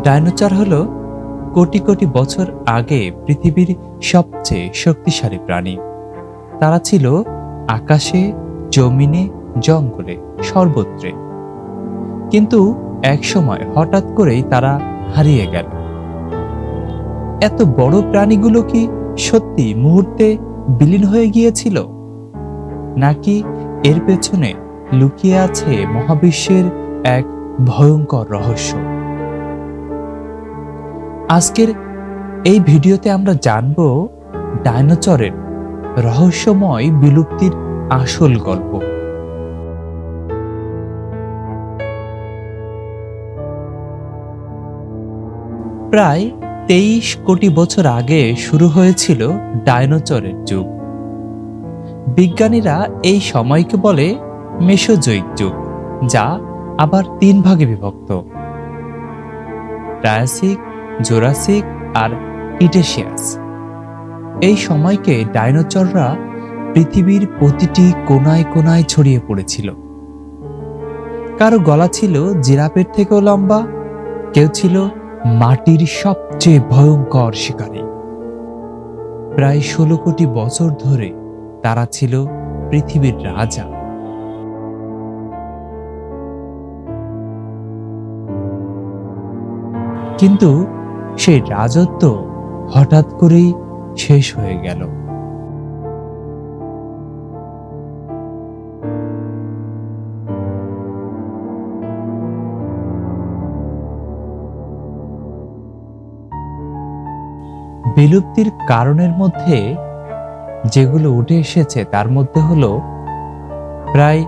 Dinosaur হলো কোটি কোটি বছর আগে পৃথিবীর সবচেয়ে শক্তিশালী প্রাণী। তারা ছিল আকাশে, জমিনে, জঙ্গলে, সর্বত্রে। কিন্তু একসময় হঠাৎ করেই তারা হারিয়ে গেল। এত বড় প্রাণীগুলো কি সত্যি মুহূর্তে বিলীন হয়ে গিয়েছিল, নাকি এর পেছনে লুকিয়ে আছে মহাবিশ্বের এক ভয়ঙ্কর রহস্য? আজকের এই ভিডিওতে আমরা জানব ডাইনোসরের রহস্যময় বিলুপ্তির আসল গল্প। প্রায় 23 কোটি বছর আগে শুরু হয়েছিল ডাইনোসরের যুগ। বিজ্ঞানীরা এই সময়কে বলে মেসোজোয়িক যুগ, যা আবার 3 ভাগে বিভক্ত: ট্রায়াসিক, জুরাসিক আর ক্রিটেসিয়াস। এই সময়কে ডাইনোসররা পৃথিবীর প্রতিটি কোনায় কোনায় ছড়িয়ে পড়েছিল। কারো গলা ছিল জিরাফের থেকেও লম্বা, কেউ ছিল মাটির সবচেয়ে ভয়ঙ্কর শিকারী। প্রায় 16 কোটি বছর ধরে তারা ছিল পৃথিবীর রাজা। কিন্তু সেই রাজত্ব হঠাৎ করেই শেষ হয়ে গেল। বিলুপ্তির কারণের মধ্যে যেগুলো উঠে এসেছে তার মধ্যে হলো প্রায়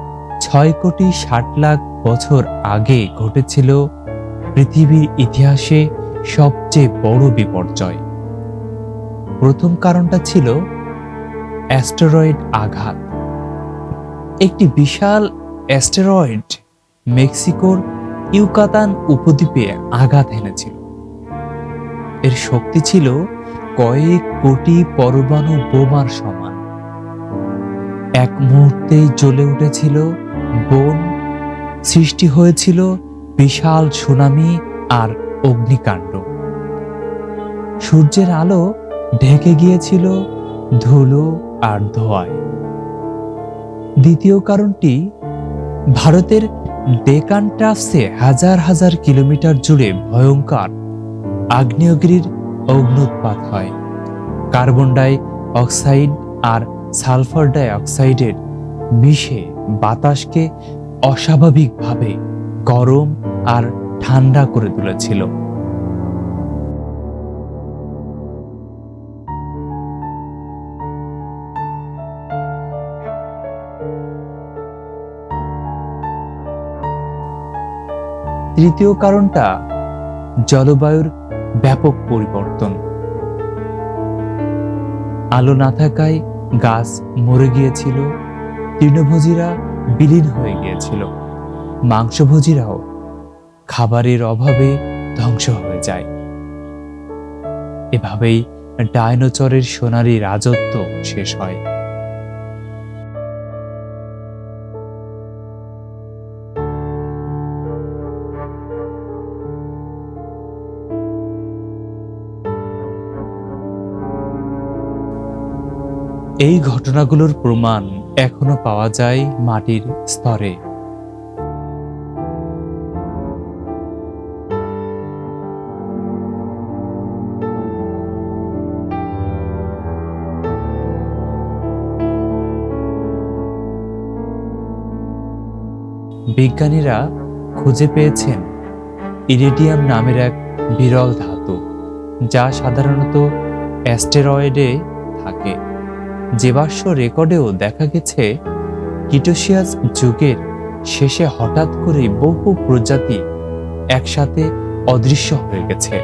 6 কোটি 60 লাখ বছর আগে ঘটেছিল পৃথিবীর ইতিহাসে সবচেয়ে বড় বিপর্যয়। প্রথম কারণটা ছিল অ্যাস্টেরয়েড আঘাত। একটি বিশাল অ্যাস্টেরয়েড মেক্সিকোর ইউকাতান উপদ্বীপে আঘাত এনেছিল। এর শক্তি ছিল কয়েক কোটি পরমাণু বোমার সমান। এক মুহূর্তেই জ্বলে উঠেছিল বন, সৃষ্টি হয়েছিল বিশাল সুনামি আর অগ্নিকাণ্ড। সূর্যের আলো ঢেকে গিয়েছিল ধুলো আর ধোঁয়ায়। দ্বিতীয় কারণটি ভারতের ডেকান ট্রাপসে হাজার হাজার কিলোমিটার জুড়ে ভয়ঙ্কর আগ্নেয়গিরির অগ্নুৎপাত হয়। কার্বন ডাই অক্সাইড আর সালফার ডাই অক্সাইডের মিশে বাতাসকে অস্বাভাবিকভাবে গরম আর ঠান্ডা করে তুলেছিল। তৃতীয় কারণটা জলবায়ুর ব্যাপক পরিবর্তন। আলো না থাকায় গাছ মরে গিয়েছিল, তৃণভোজীরা বিলীন হয়ে গিয়েছিল, মাংসভোজীরাও খাবারের অভাবে ধ্বংস হয়ে যায়। এভাবেই ডাইনোসরের সোনালী রাজত্ব শেষ হয়। এই ঘটনাগুলোর প্রমাণ এখনো পাওয়া যায় মাটির স্তরে। বিজ্ঞানীরা খুঁজে পেয়েছেন ইরিডিয়াম নামের এক বিরল ধাতু, যা সাধারণত অ্যাস্টেরয়েডে থাকে। জীবাশ্ম রেকর্ডেও দেখা গেছে ক্রিটেসিয়াস যুগের শেষে হঠাৎ করে বহু প্রজাতি একসাথে অদৃশ্য হয়ে গেছে।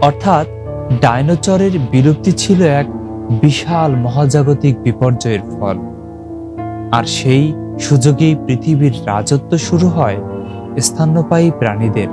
অর্থাৎ ডাইনোসরের বিলুপ্তি ছিল এক বিশাল মহাজাগতিক বিপর্যয়ের ফল। আর সেই সুযোগেই পৃথিবীর রাজত্ব শুরু হয় স্তন্যপায়ী প্রাণীদের।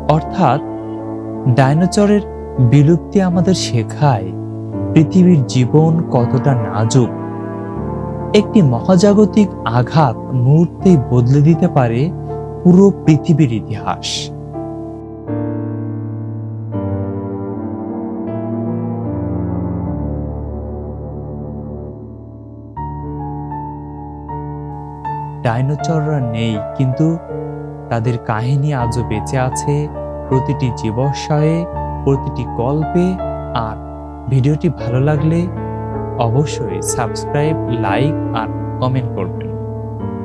অর্থাৎ ডাইনোসরের বিলুপ্তি আমাদের শেখায় পৃথিবীর জীবন কতটা নাজুক। একটি মহাজাগতিক আঘাত মুহূর্তেই বদলে দিতে পারে পুরো পৃথিবীর ইতিহাস। ডাইনোসররা নেই, কিন্তু তাদের কাহিনী আজও বেঁচে আছে প্রতিটি জীবাশ্ময়ে, প্রতিটি গল্পে। আর ভিডিওটি ভালো লাগলে অবশ্যই সাবস্ক্রাইব, লাইক আর কমেন্ট করবেন।